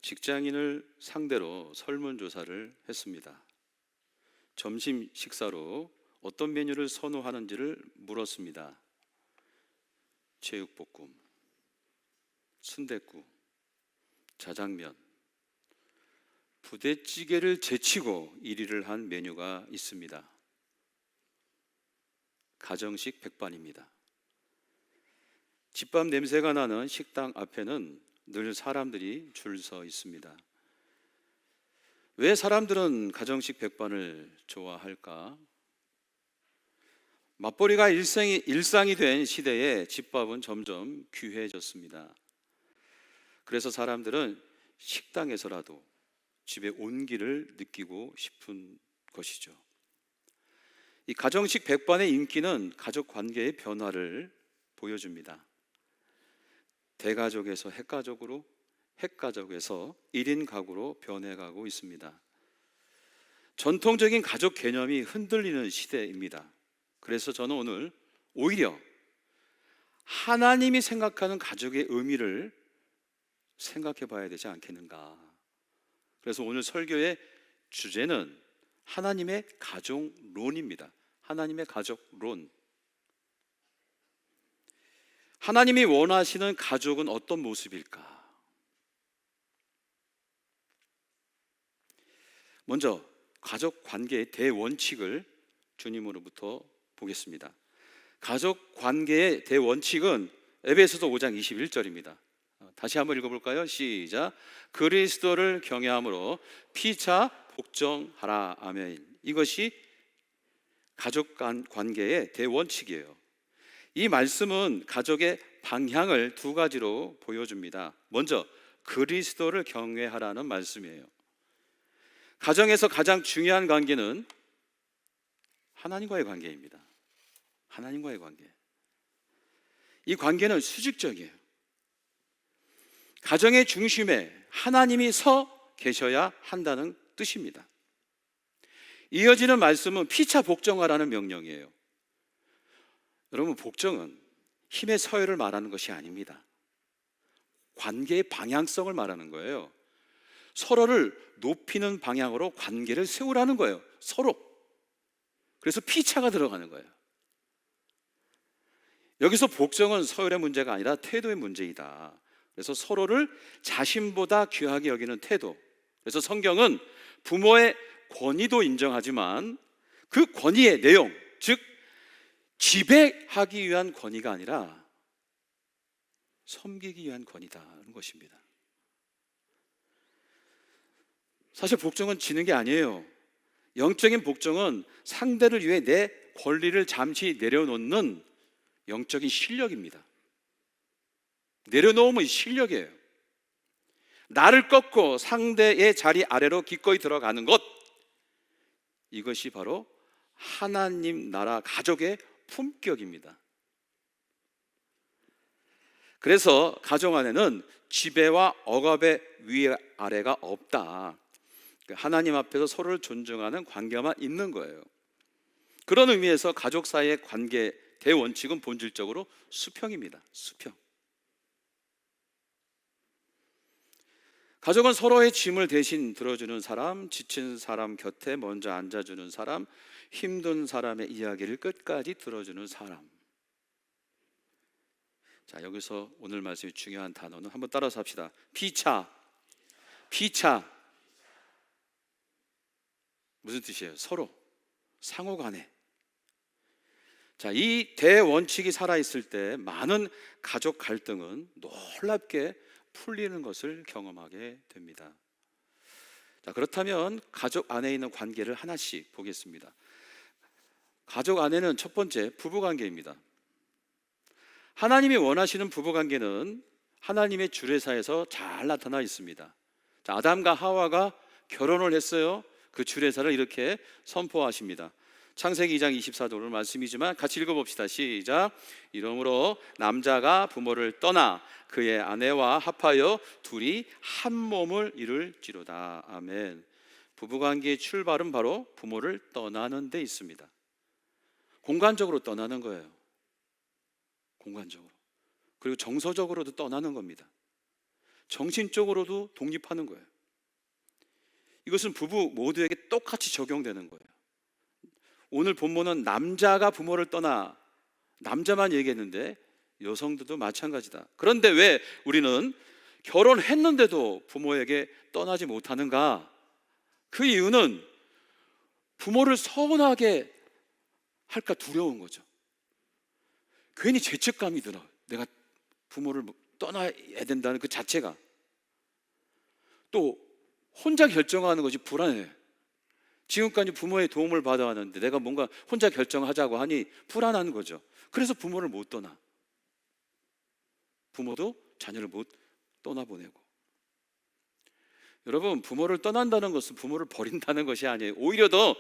직장인을 상대로 설문조사를 했습니다. 점심 식사로 어떤 메뉴를 선호하는지를 물었습니다. 제육볶음, 순댓국, 자장면, 부대찌개를 제치고 1위를 한 메뉴가 있습니다. 가정식 백반입니다. 집밥 냄새가 나는 식당 앞에는 늘 사람들이 줄 서 있습니다. 왜 사람들은 가정식 백반을 좋아할까? 맞벌이가 일상이 된 시대에 집밥은 점점 귀해졌습니다. 그래서 사람들은 식당에서라도 집의 온기를 느끼고 싶은 것이죠. 이 가정식 백반의 인기는 가족 관계의 변화를 보여줍니다. 대가족에서 핵가족으로, 핵가족에서 1인 가구로 변해가고 있습니다. 전통적인 가족 개념이 흔들리는 시대입니다. 그래서 저는 오늘 오히려 하나님이 생각하는 가족의 의미를 생각해 봐야 되지 않겠는가. 그래서 오늘 설교의 주제는 하나님의 가족론입니다. 하나님의 가족론. 하나님이 원하시는 가족은 어떤 모습일까? 먼저 가족 관계의 대원칙을 주님으로부터 보겠습니다. 가족 관계의 대원칙은 에베소서 5장 21절입니다. 다시 한번 읽어볼까요? 시작. 그리스도를 경외함으로 피차 복종하라. 아멘. 이것이 가족 간 관계의 대원칙이에요. 이 말씀은 가족의 방향을 두 가지로 보여줍니다. 먼저 그리스도를 경외하라는 말씀이에요. 가정에서 가장 중요한 관계는 하나님과의 관계입니다. 하나님과의 관계. 이 관계는 수직적이에요. 가정의 중심에 하나님이 서 계셔야 한다는 뜻입니다. 이어지는 말씀은 피차 복종하라는 명령이에요. 여러분, 복종은 힘의 서열을 말하는 것이 아닙니다. 관계의 방향성을 말하는 거예요. 서로를 높이는 방향으로 관계를 세우라는 거예요. 서로. 그래서 피차가 들어가는 거예요. 여기서 복종은 서열의 문제가 아니라 태도의 문제이다. 그래서 서로를 자신보다 귀하게 여기는 태도. 그래서 성경은 부모의 권위도 인정하지만 그 권위의 내용, 즉 지배하기 위한 권위가 아니라 섬기기 위한 권위다는 것입니다. 사실 복종은 지는 게 아니에요. 영적인 복종은 상대를 위해 내 권리를 잠시 내려놓는 영적인 실력입니다. 내려놓으면 실력이에요. 나를 꺾고 상대의 자리 아래로 기꺼이 들어가는 것, 이것이 바로 하나님 나라 가족의 품격입니다. 그래서 가정 안에는 지배와 억압의 위아래가 없다. 하나님 앞에서 서로를 존중하는 관계만 있는 거예요. 그런 의미에서 가족 사이의 관계 대원칙은 본질적으로 수평입니다. 수평. 가족은 서로의 짐을 대신 들어주는 사람, 지친 사람 곁에 먼저 앉아주는 사람, 힘든 사람의 이야기를 끝까지 들어주는 사람. 자, 여기서 오늘 말씀의 중요한 단어는 한번 따라서 합시다. 피차. 피차. 무슨 뜻이에요? 서로, 상호간에. 자, 이 대원칙이 살아있을 때 많은 가족 갈등은 놀랍게 풀리는 것을 경험하게 됩니다. 자, 그렇다면 가족 안에 있는 관계를 하나씩 보겠습니다. 가족 안에는 첫 번째 부부관계입니다. 하나님이 원하시는 부부관계는 하나님의 주례사에서 잘 나타나 있습니다. 자, 아담과 하와가 결혼을 했어요. 그 주례사를 이렇게 선포하십니다. 창세기 2장 24절 말씀이지만 같이 읽어봅시다. 시작. 이러므로 남자가 부모를 떠나 그의 아내와 합하여 둘이 한 몸을 이룰지로다. 아멘. 부부관계의 출발은 바로 부모를 떠나는 데 있습니다. 공간적으로 떠나는 거예요. 공간적으로. 그리고 정서적으로도 떠나는 겁니다. 정신적으로도 독립하는 거예요. 이것은 부부 모두에게 똑같이 적용되는 거예요. 오늘 본문은 남자가 부모를 떠나, 남자만 얘기했는데 여성들도 마찬가지다. 그런데 왜 우리는 결혼했는데도 부모에게 떠나지 못하는가? 그 이유는 부모를 서운하게 할까 두려운 거죠. 괜히 죄책감이 들어. 내가 부모를 떠나야 된다는 그 자체가. 또 혼자 결정하는 것이 불안해. 지금까지 부모의 도움을 받아왔는데 내가 뭔가 혼자 결정하자고 하니 불안한 거죠. 그래서 부모를 못 떠나. 부모도 자녀를 못 떠나보내고. 여러분, 부모를 떠난다는 것은 부모를 버린다는 것이 아니에요. 오히려 더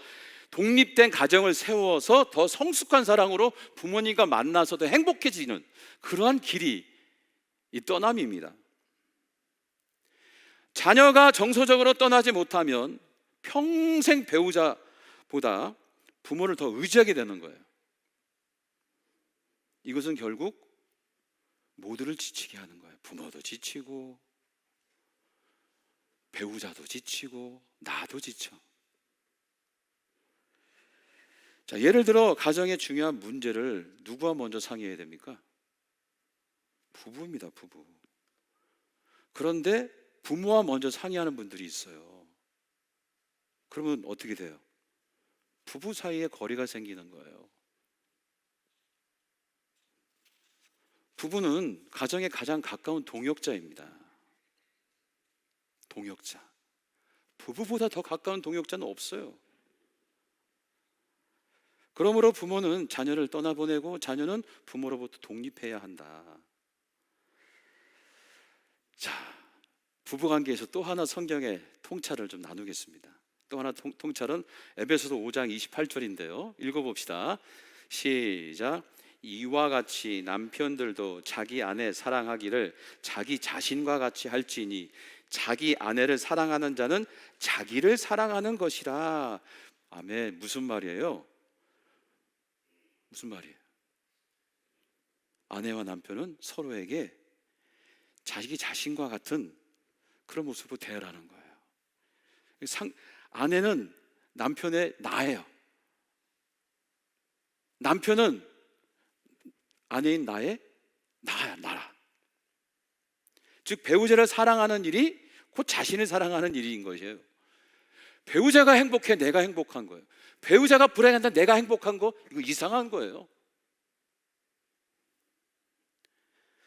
독립된 가정을 세워서 더 성숙한 사랑으로 부모님과 만나서 더 행복해지는 그러한 길이 이 떠남입니다. 자녀가 정서적으로 떠나지 못하면 평생 배우자보다 부모를 더 의지하게 되는 거예요. 이것은 결국 모두를 지치게 하는 거예요. 부모도 지치고 배우자도 지치고 나도 지쳐. 자, 예를 들어 가정의 중요한 문제를 누구와 먼저 상의해야 됩니까? 부부입니다, 부부. 그런데 부모와 먼저 상의하는 분들이 있어요. 그러면 어떻게 돼요? 부부 사이에 거리가 생기는 거예요. 부부는 가정의 가장 가까운 동역자입니다. 동역자. 부부보다 더 가까운 동역자는 없어요. 그러므로 부모는 자녀를 떠나보내고 자녀는 부모로부터 독립해야 한다. 자, 부부관계에서 또 하나 성경의 통찰을 좀 나누겠습니다. 또 하나 통찰은 에베소서 5장 28절인데요. 읽어봅시다. 시작. 이와 같이 남편들도 자기 아내 사랑하기를 자기 자신과 같이 할지니 자기 아내를 사랑하는 자는 자기를 사랑하는 것이라. 아멘. 무슨 말이에요? 무슨 말이에요? 아내와 남편은 서로에게 자기 자신과 같은 그런 모습으로 대하라는 거예요. 아내는 남편의 나예요. 남편은 아내인 나의 나야, 나라. 즉 배우자를 사랑하는 일이 곧 자신을 사랑하는 일인 것이에요. 배우자가 행복해 내가 행복한 거예요. 배우자가 불행한다 내가 행복한 거, 이거 이상한 거예요.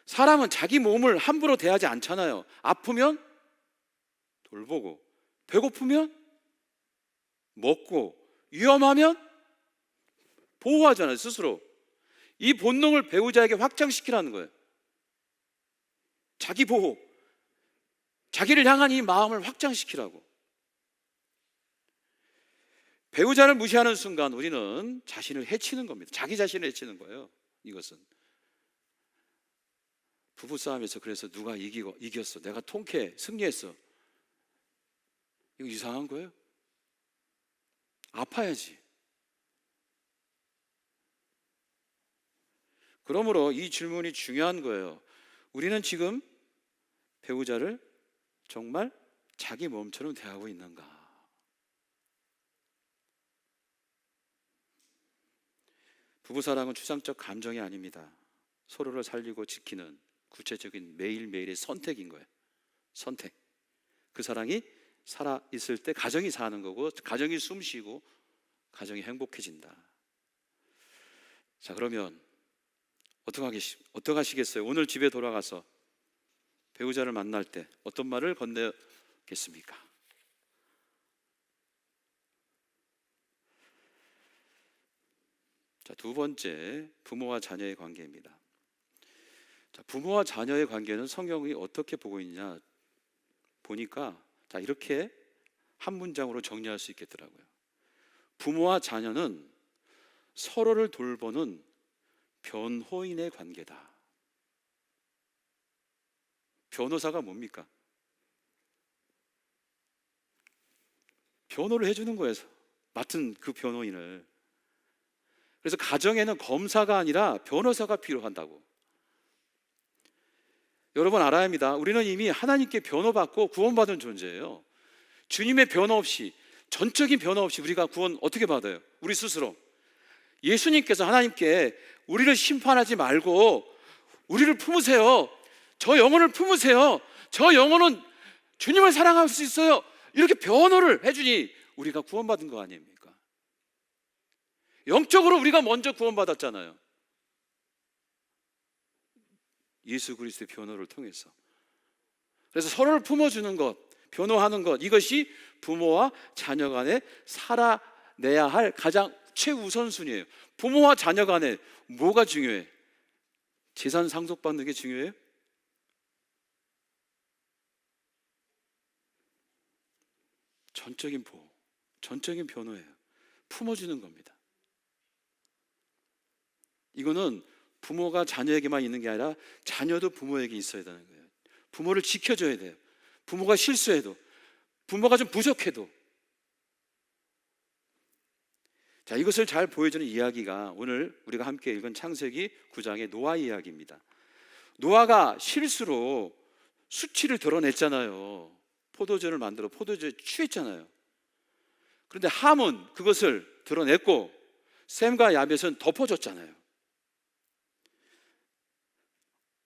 사람은 자기 몸을 함부로 대하지 않잖아요. 아프면 돌보고, 배고프면 먹고, 위험하면 보호하잖아요, 스스로. 이 본능을 배우자에게 확장시키라는 거예요. 자기 보호, 자기를 향한 이 마음을 확장시키라고. 배우자를 무시하는 순간 우리는 자신을 해치는 겁니다. 자기 자신을 해치는 거예요. 이것은 부부싸움에서 그래서 누가 이겼어, 내가 통쾌해, 승리했어, 이거 이상한 거예요. 아파야지. 그러므로 이 질문이 중요한 거예요. 우리는 지금 배우자를 정말 자기 몸처럼 대하고 있는가? 부부사랑은 추상적 감정이 아닙니다. 서로를 살리고 지키는 구체적인 매일매일의 선택인 거예요. 선택. 그 사랑이 살아있을 때 가정이 사는 거고, 가정이 숨쉬고 가정이 행복해진다. 자, 그러면 어떻게 하시겠어요? 오늘 집에 돌아가서 배우자를 만날 때 어떤 말을 건네겠습니까? 자, 두 번째, 부모와 자녀의 관계입니다. 자, 부모와 자녀의 관계는 성경이 어떻게 보고 있냐 보니까 자, 이렇게 한 문장으로 정리할 수 있겠더라고요. 부모와 자녀는 서로를 돌보는 변호인의 관계다. 변호사가 뭡니까? 변호를 해주는 거예요. 맡은 그 변호인을. 그래서 가정에는 검사가 아니라 변호사가 필요한다고. 여러분 알아야 합니다. 우리는 이미 하나님께 변호받고 구원받은 존재예요. 주님의 변호 없이, 전적인 변호 없이 우리가 구원 어떻게 받아요? 우리 스스로. 예수님께서 하나님께 우리를 심판하지 말고 우리를 품으세요. 저 영혼을 품으세요. 저 영혼은 주님을 사랑할 수 있어요. 이렇게 변호를 해주니 우리가 구원받은 거 아닙니까? 영적으로 우리가 먼저 구원받았잖아요. 예수 그리스도의 변호를 통해서. 그래서 서로를 품어주는 것, 변호하는 것, 이것이 부모와 자녀 간에 살아내야 할 가장 최우선순위예요. 부모와 자녀 간에 뭐가 중요해? 재산 상속받는 게 중요해요? 전적인 보호, 전적인 변호예요. 품어주는 겁니다. 이거는 부모가 자녀에게만 있는 게 아니라 자녀도 부모에게 있어야 되는 거예요. 부모를 지켜줘야 돼요. 부모가 실수해도, 부모가 좀 부족해도. 자, 이것을 잘 보여주는 이야기가 오늘 우리가 함께 읽은 창세기 9장의 노아 이야기입니다. 노아가 실수로 수치를 드러냈잖아요. 포도주를 만들어 포도주에 취했잖아요. 그런데 함은 그것을 드러냈고 셈과 야벳은 덮어줬잖아요.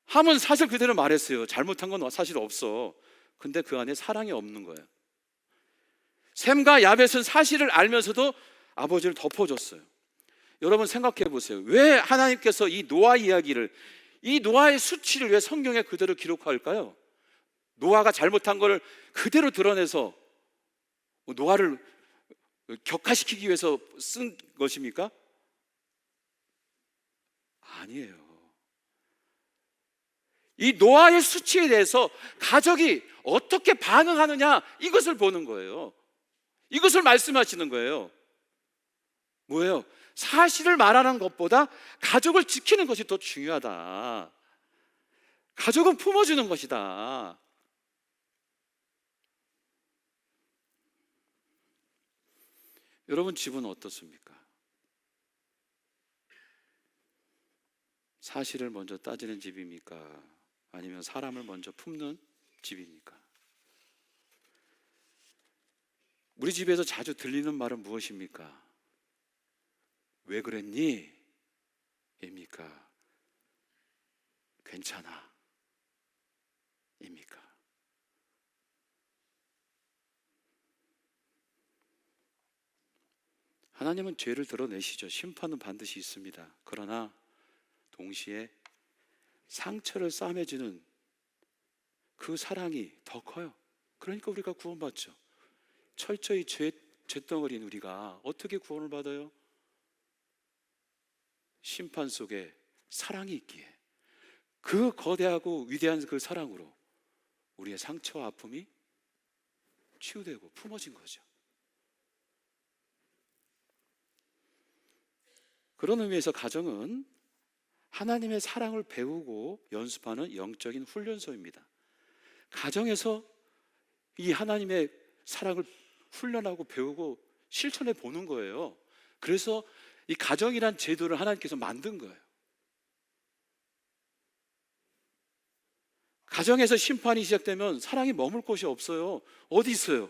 함은 사실 그대로 말했어요. 잘못한 건 사실 없어. 근데 그 안에 사랑이 없는 거예요. 셈과 야벳은 사실을 알면서도 아버지를 덮어줬어요. 여러분 생각해 보세요. 왜 하나님께서 이 노아 이야기를, 이 노아의 수치를 왜 성경에 그대로 기록할까요? 노아가 잘못한 걸 그대로 드러내서 노아를 격화시키기 위해서 쓴 것입니까? 아니에요. 이 노아의 수치에 대해서 가족이 어떻게 반응하느냐, 이것을 보는 거예요. 이것을 말씀하시는 거예요. 뭐예요? 사실을 말하는 것보다 가족을 지키는 것이 더 중요하다. 가족은 품어주는 것이다. 여러분 집은 어떻습니까? 사실을 먼저 따지는 집입니까? 아니면 사람을 먼저 품는 집입니까? 우리 집에서 자주 들리는 말은 무엇입니까? 왜 그랬니? 입니까? 괜찮아? 입니까? 하나님은 죄를 드러내시죠. 심판은 반드시 있습니다. 그러나 동시에 상처를 싸매주는 그 사랑이 더 커요. 그러니까 우리가 구원받죠. 철저히 죄덩어리인 우리가 어떻게 구원을 받아요? 심판 속에 사랑이 있기에, 그 거대하고 위대한 그 사랑으로 우리의 상처와 아픔이 치유되고 품어진 거죠. 그런 의미에서 가정은 하나님의 사랑을 배우고 연습하는 영적인 훈련소입니다. 가정에서 이 하나님의 사랑을 훈련하고 배우고 실천해 보는 거예요. 그래서 이 가정이란 제도를 하나님께서 만든 거예요. 가정에서 심판이 시작되면 사랑이 머물 곳이 없어요. 어디 있어요?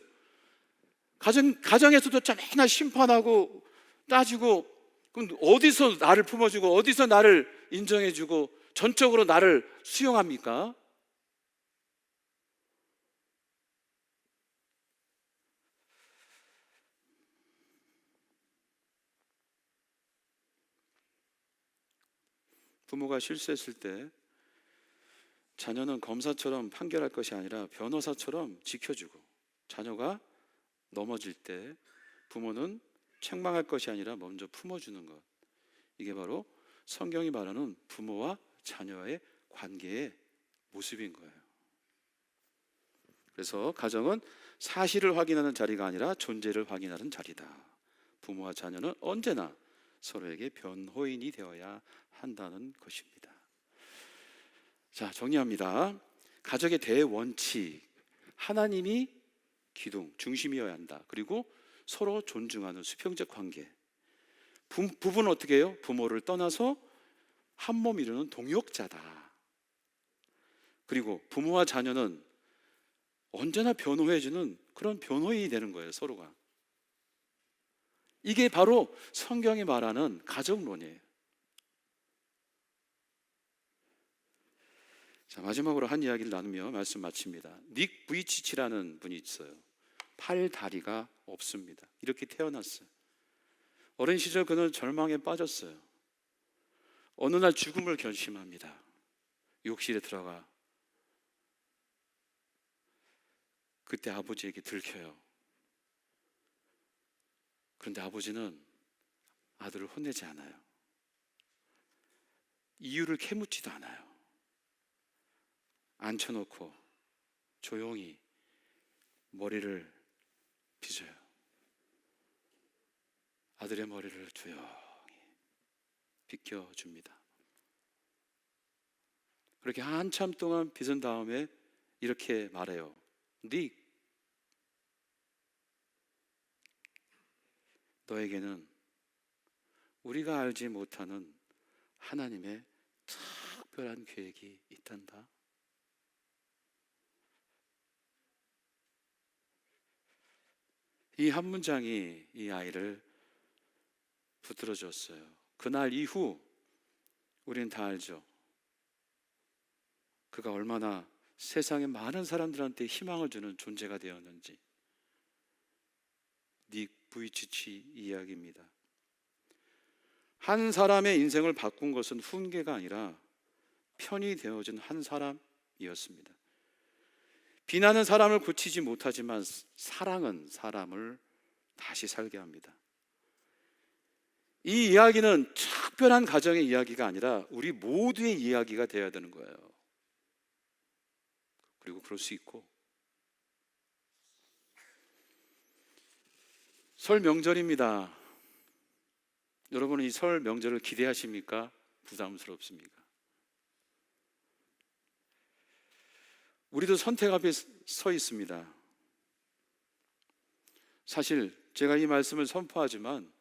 가정에서도 맨날 심판하고 따지고, 그럼 어디서 나를 품어주고 어디서 나를 인정해주고 전적으로 나를 수용합니까? 부모가 실수했을 때 자녀는 검사처럼 판결할 것이 아니라 변호사처럼 지켜주고, 자녀가 넘어질 때 부모는 책망할 것이 아니라 먼저 품어주는 것, 이게 바로 성경이 말하는 부모와 자녀의 관계의 모습인 거예요. 그래서 가정은 사실을 확인하는 자리가 아니라 존재를 확인하는 자리다. 부모와 자녀는 언제나 서로에게 변호인이 되어야 한다는 것입니다. 자, 정리합니다. 가족의 대원칙, 하나님이 기둥, 중심이어야 한다. 그리고 서로 존중하는 수평적 관계. 부부는 어떻게 해요? 부모를 떠나서 한 몸 이루는 동역자다. 그리고 부모와 자녀는 언제나 변호해주는 그런 변호인이 되는 거예요, 서로가. 이게 바로 성경이 말하는 가정론이에요. 자, 마지막으로 한 이야기를 나누며 말씀 마칩니다. 닉 부이치치라는 분이 있어요. 팔 다리가 없습니다. 이렇게 태어났어요. 어린 시절 그는 절망에 빠졌어요. 어느 날 죽음을 결심합니다. 욕실에 들어가 그때 아버지에게 들켜요. 그런데 아버지는 아들을 혼내지 않아요. 이유를 캐묻지도 않아요. 앉혀놓고 조용히 머리를 빗어요. 아들의 머리를 조용히 빗겨줍니다. 그렇게 한참 동안 빗은 다음에 이렇게 말해요. 닉, 너에게는 우리가 알지 못하는 하나님의 특별한 계획이 있단다. 이 한 문장이 이 아이를 붙들어 줬어요. 그날 이후 우리는 다 알죠. 그가 얼마나 세상의 많은 사람들한테 희망을 주는 존재가 되었는지. 닉 부이치치 이야기입니다. 한 사람의 인생을 바꾼 것은 훈계가 아니라 편이 되어준 한 사람이었습니다. 비난은 사람을 고치지 못하지만 사랑은 사람을 다시 살게 합니다. 이 이야기는 특별한 가정의 이야기가 아니라 우리 모두의 이야기가 되어야 되는 거예요. 그리고 그럴 수 있고, 설 명절입니다. 여러분은 이 설 명절을 기대하십니까? 부담스럽습니까? 우리도 선택 앞에 서 있습니다. 사실 제가 이 말씀을 선포하지만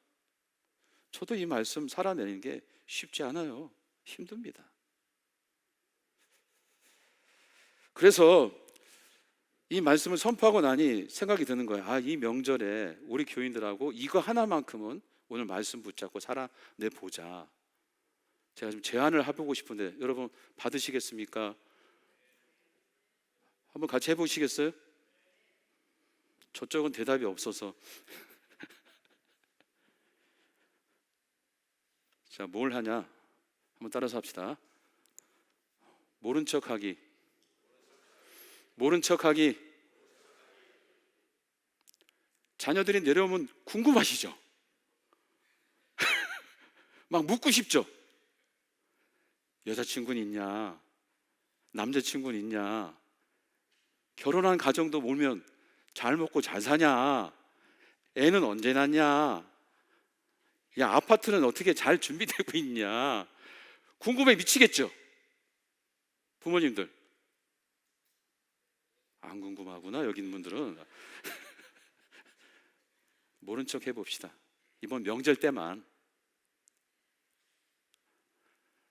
저도 이 말씀 살아내는 게 쉽지 않아요. 힘듭니다. 그래서 이 말씀을 선포하고 나니 생각이 드는 거예요. 아, 이 명절에 우리 교인들하고 이거 하나만큼은 오늘 말씀 붙잡고 살아내보자. 제가 좀 제안을 해보고 싶은데 여러분 받으시겠습니까? 한번 같이 해보시겠어요? 저쪽은 대답이 없어서. 자, 뭘 하냐? 한번 따라서 합시다. 모른 척하기. 모른 척하기. 자녀들이 내려오면 궁금하시죠? 막 묻고 싶죠? 여자친구는 있냐? 남자친구는 있냐? 결혼한 가정도 보면 잘 먹고 잘 사냐? 애는 언제 낳냐? 야, 아파트는 어떻게 잘 준비되고 있냐? 궁금해 미치겠죠? 부모님들 안 궁금하구나. 여기 있는 분들은. 모른 척 해봅시다. 이번 명절 때만.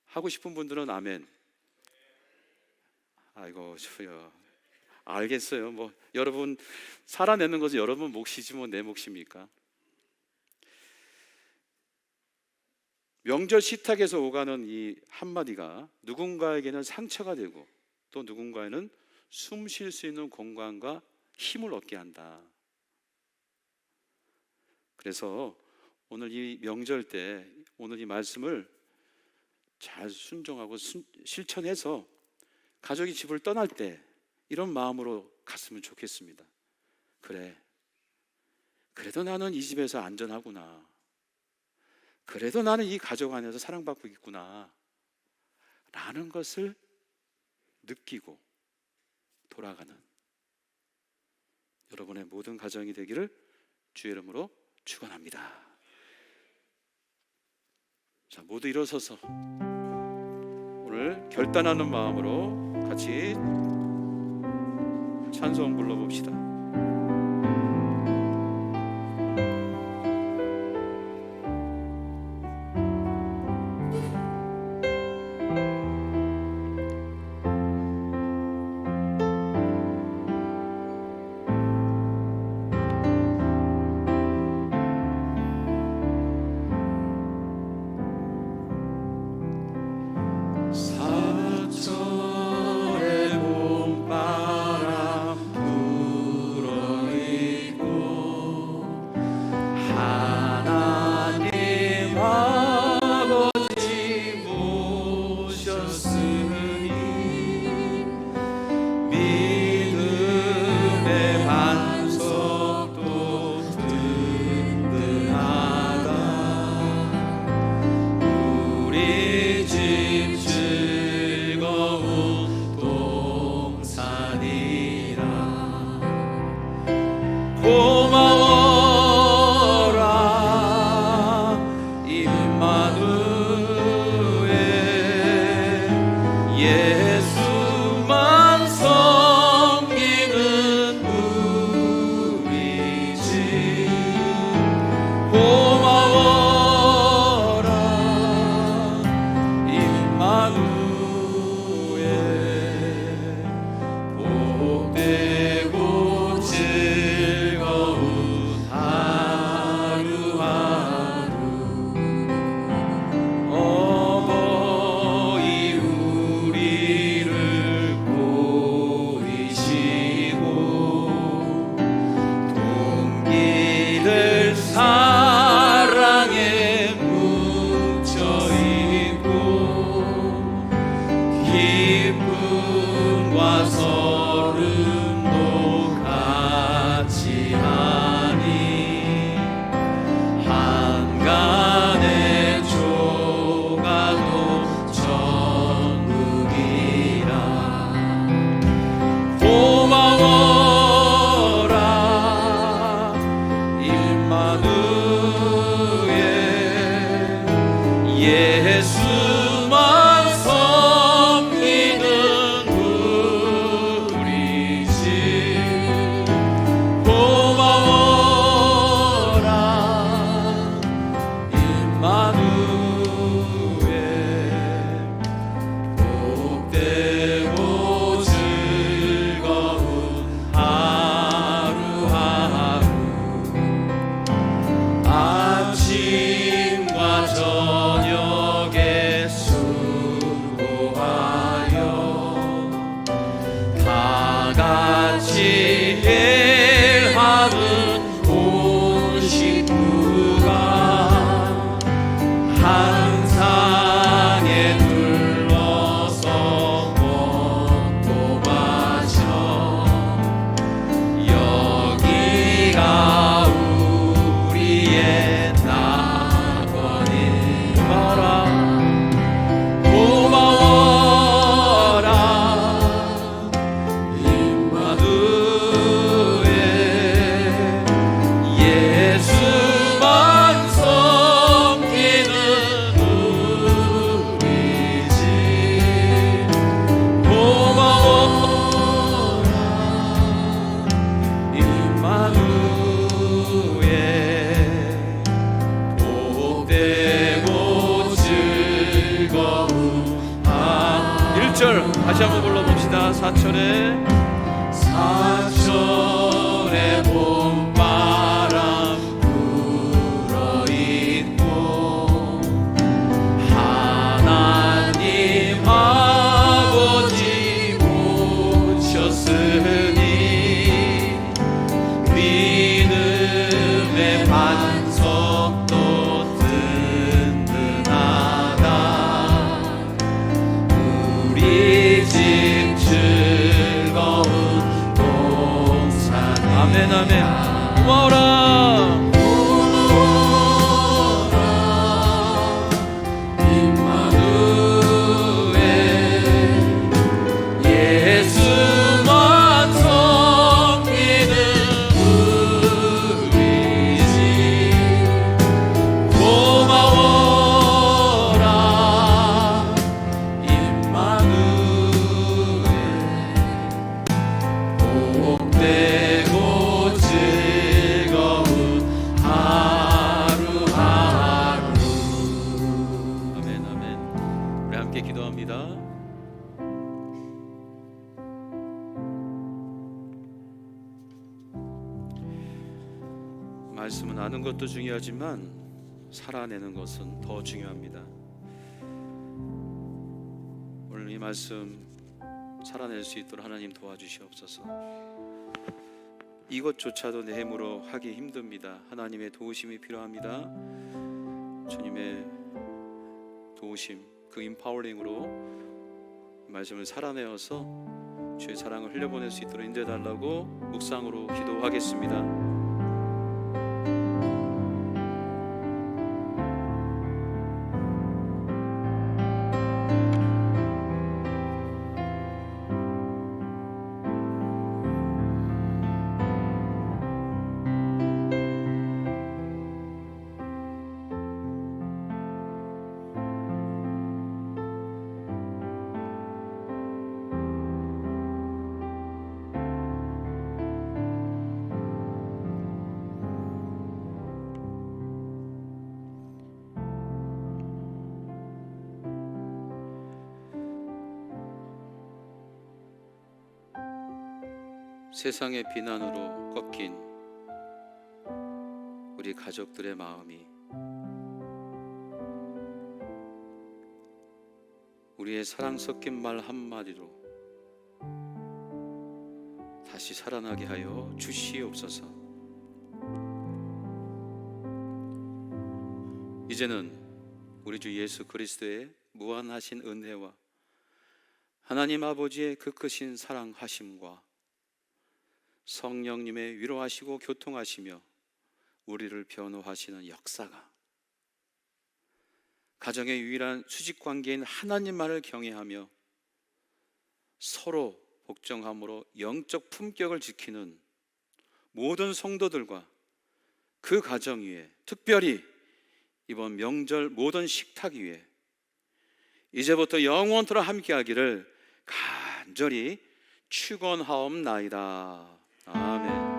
하고 싶은 분들은 아멘. 아이고 저요. 알겠어요. 뭐 여러분 살아내는 것은 여러분 몫이지 뭐 내 몫입니까? 명절 식탁에서 오가는 이 한마디가 누군가에게는 상처가 되고 또 누군가에는 숨 쉴 수 있는 공간과 힘을 얻게 한다. 그래서 오늘 이 명절 때 오늘 이 말씀을 잘 순종하고 실천해서 가족이 집을 떠날 때 이런 마음으로 갔으면 좋겠습니다. 그래, 그래도 나는 이 집에서 안전하구나. 그래도 나는 이 가족 안에서 사랑받고 있구나 라는 것을 느끼고 돌아가는 여러분의 모든 가정이 되기를 주의 이름으로 축원합니다. 자, 모두 일어서서 오늘 결단하는 마음으로 같이 찬송 불러봅시다. 고마워라 임마누엘 예수만 섬기는 우리 집 고마워라 임마누엘 복되고 즐거운 하루하루 어버이 우리를 보이시고 동기들 사랑에 묻혀있고 기쁨과 서름도 같이 하니 한간의 조가도 천국이라 고마워라 임마누엘 예수만 섬기는 우리 집 고마워라 임마누엘 복되고 즐거운 하루하루 아침과 저녁에 수고하여 다 같이 일하는 온 식구가 한 상에 둘러서 먹고 마셔 여기가 우리의 낙원이 마라 고마워라 임마누엘 예수만 섬기는 우리 집 고마워라 임마누엘 복되고 즐거운 1절 다시 한번 불러봅시다. 사철에 봄바람 불어있고 하나님 아버지 모셨으니 믿음의 반석도 든든하다 우리 집 즐거운 동산 아멘 아멘 고마워라 임마누엘 예수만 섬기는 우리 집 고마워라 임마누엘 복되고 즐거운 하루하루 아멘 아멘 우리 함께 기도합니다. 말씀은 아는 것도 중요하지만 살아내는 것은 더 중요합니다. 오늘 이 말씀 살아낼 수 있도록 하나님 도와주시옵소서. 이것조차도 내 힘으로 하기 힘듭니다. 하나님의 도우심이 필요합니다. 주님의 도우심, 그 임파워링으로 말씀을 살아내어서 주의 사랑을 흘려보낼 수 있도록 인도해달라고 묵상으로 기도하겠습니다. 세상의 비난으로 꺾인 우리 가족들의 마음이 우리의 사랑 섞인 말 한마디로 다시 살아나게 하여 주시옵소서. 이제는 우리 주 예수 그리스도의 무한하신 은혜와 하나님 아버지의 그 크신 사랑하심과 성령님의 위로하시고 교통하시며 우리를 변호하시는 역사가 가정의 유일한 수직관계인 하나님만을 경외하며 서로 복종함으로 영적 품격을 지키는 모든 성도들과 그 가정 위에, 특별히 이번 명절 모든 식탁 위에 이제부터 영원토록 함께하기를 간절히 축원하옵나이다. 아멘.